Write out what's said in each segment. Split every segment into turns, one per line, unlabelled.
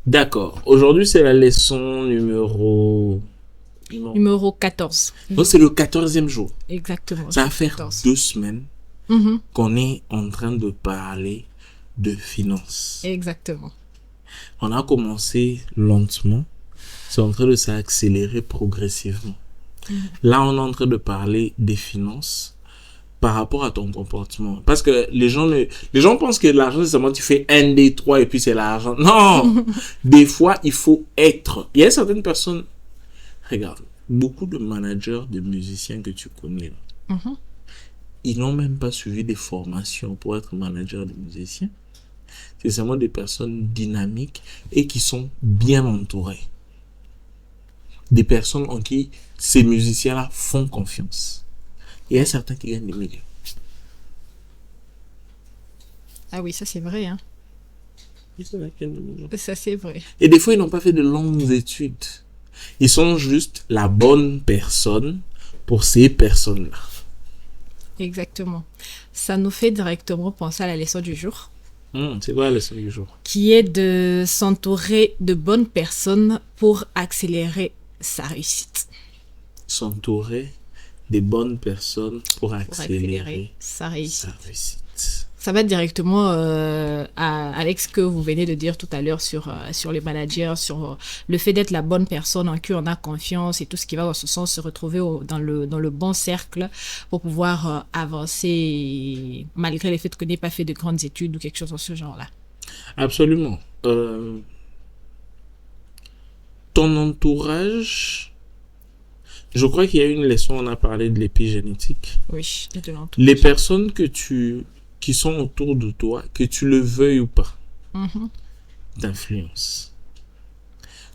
D'accord. Aujourd'hui, c'est la leçon
Numéro 14.
Donc, c'est le 14e jour.
Exactement.
Ça va faire
14.
2 semaines
Mhm.
qu'on est en train de parler de finances.
Exactement.
On a commencé lentement. C'est en train de s'accélérer progressivement. Là, on est en train de parler des finances par rapport à ton comportement. Parce que les gens pensent que l'argent, c'est seulement tu fais 1, 2, 3 et puis c'est l'argent. Non! Des fois, il faut être. Il y a certaines personnes, regarde, beaucoup de managers, de musiciens que tu connais, là,
Mhm.
ils n'ont même pas suivi des formations pour être manager de musiciens. C'est seulement des personnes dynamiques et qui sont bien entourées. Des personnes en qui ces musiciens-là font confiance. Il y a certains qui gagnent des millions.
Ah oui, ça c'est vrai. Hein. Ça c'est vrai.
Et des fois, ils n'ont pas fait de longues études. Ils sont juste la bonne personne pour ces personnes-là.
Exactement. Ça nous fait directement penser à la leçon du jour,
C'est quoi la leçon du jour?
qui est de s'entourer de bonnes personnes pour accélérer sa réussite.
S'entourer des bonnes personnes pour
Pour accélérer
accélérer
sa réussite.
sa réussite.
Ça va directement avec ce que vous venez de dire tout à l'heure sur les managers, sur le fait d'être la bonne personne en qui on a confiance et tout ce qui va dans ce sens, se retrouver dans le bon cercle pour pouvoir avancer malgré le fait qu'on n'ait pas fait de grandes études ou quelque chose dans ce genre-là.
Absolument. Ton entourage, je crois qu'il y a une leçon, on a parlé de l'épigénétique.
Oui, de l'entourage.
Les personnes qui sont autour de toi, que tu le veuilles ou pas,
Mhm.
t'influencent.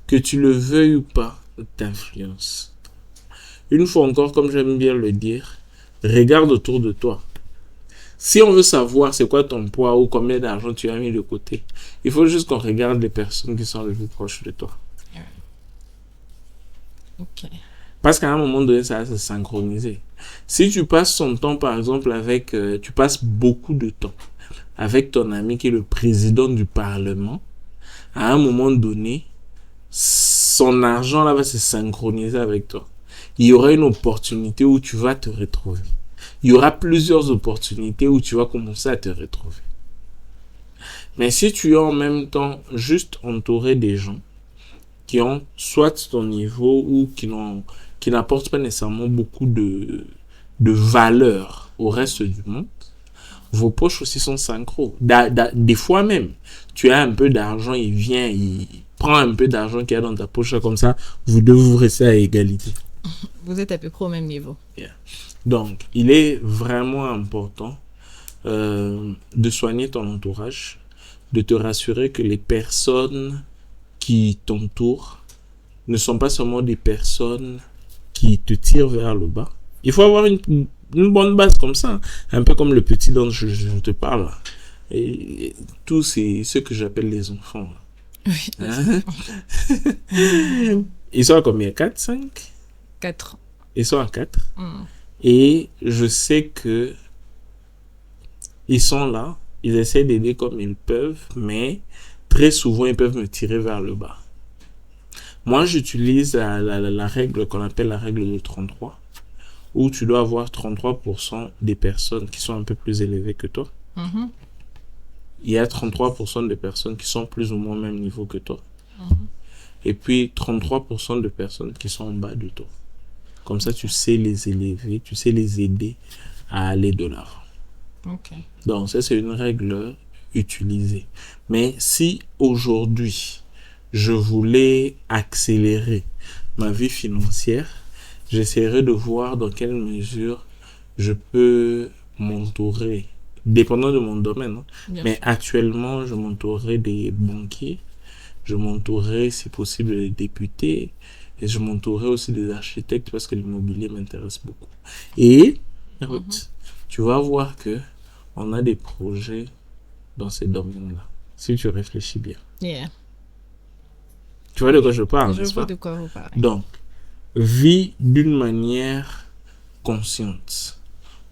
Que tu le veuilles ou pas, t'influencent. Une fois encore, comme j'aime bien le dire, regarde autour de toi. Si on veut savoir c'est quoi ton poids ou combien d'argent tu as mis de côté, il faut juste qu'on regarde les personnes qui sont les plus proches de toi.
Ok.
Parce qu'à un moment donné, ça va se synchroniser. Si tu passes ton temps, par exemple, tu passes beaucoup de temps avec ton ami qui est le président du Parlement, à un moment donné, son argent là va se synchroniser avec toi. Il y aura une opportunité où tu vas te retrouver. Il y aura plusieurs opportunités où tu vas commencer à te retrouver. Mais si tu es en même temps juste entouré des gens qui ont soit ton niveau ou qui n'apportent pas nécessairement beaucoup de valeur au reste du monde, vos poches aussi sont synchro. Des fois même, tu as un peu d'argent, il vient, il prend un peu d'argent qu'il y a dans ta poche, comme ça, vous devez vous rester à égalité.
Vous êtes à peu près au même niveau.
Yeah. Donc, il est vraiment important de soigner ton entourage, de te rassurer que les personnes qui t'entourent ne sont pas seulement des personnes qui te tirent vers le bas. Il faut avoir une bonne base comme ça, un peu comme le petit dont je te parle. Et tous ceux que j'appelle les enfants.
Oui.
Hein? Ils sont à combien? 4, 5?
4 ans.
Ils sont à 4. Et je sais que ils sont là, ils essaient d'aider comme ils peuvent, mais très souvent ils peuvent me tirer vers le bas. Moi, j'utilise la règle qu'on appelle la règle de 33, où tu dois avoir 33% des personnes qui sont un peu plus élevées que toi.
Mhm.
Il y a 33% de personnes qui sont plus ou moins au même niveau que toi.
Mhm.
Et puis 33% de personnes qui sont en bas de toi. Comme ça, tu sais les élever, tu sais les aider à aller de l'avant.
Ok.
Donc, ça, c'est une règle utilisée. Mais si aujourd'hui, je voulais accélérer ma vie financière, j'essaierai de voir dans quelle mesure je peux m'entourer, dépendant de mon domaine. Hein. Mais
sûr.
actuellement, je m'entourerai des banquiers, je m'entourerai, si possible, des députés, et je m'entourerai aussi des architectes parce que l'immobilier m'intéresse beaucoup. Et, écoute, tu vas voir que on a des projets dans ces domaines-là, si tu réfléchis bien.
Yeah.
Tu vois de quoi je parle,
Je
n'est-ce
vois
pas?
de quoi vous parlez.
Donc, vis d'une manière consciente.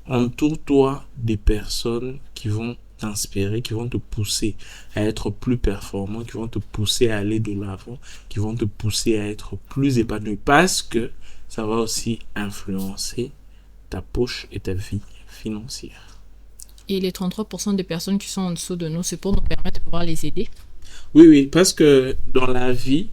Entoure-toi des personnes qui vont t'inspirer, qui vont te pousser à être plus performant, qui vont te pousser à aller de l'avant, qui vont te pousser à être plus épanoui, parce que ça va aussi influencer ta poche et ta vie financière.
Et les 33% des personnes qui sont en dessous de nous, c'est pour nous permettre de pouvoir les aider.
Oui, oui, parce que dans la vie,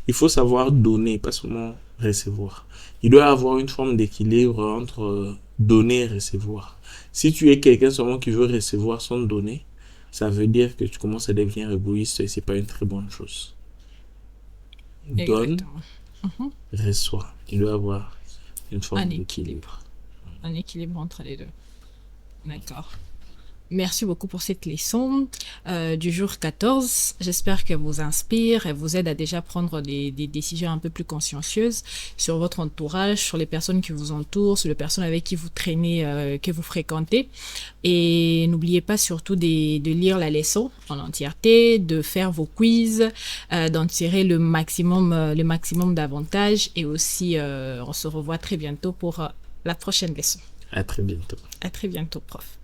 il faut savoir donner, pas seulement recevoir. Il doit y avoir une forme d'équilibre entre donner et recevoir. Si tu es quelqu'un seulement qui veut recevoir sans donner, ça veut dire que tu commences à devenir égoïste et c'est pas une très bonne chose. Donne,
Exactement. Mhm.
reçoit. Il doit y avoir une
Un
forme
équilibre.
d'équilibre.
Un équilibre entre les deux. D'accord. Merci beaucoup pour cette leçon du jour 14. J'espère qu'elle vous inspire et vous aide à déjà prendre des décisions un peu plus consciencieuses sur votre entourage, sur les personnes qui vous entourent, sur les personnes avec qui vous traînez, que vous fréquentez. Et n'oubliez pas surtout de lire la leçon en entièreté, de faire vos quiz, d'en tirer le maximum d'avantages. Et aussi, on se revoit très bientôt pour la prochaine leçon.
À très bientôt.
À très bientôt, prof.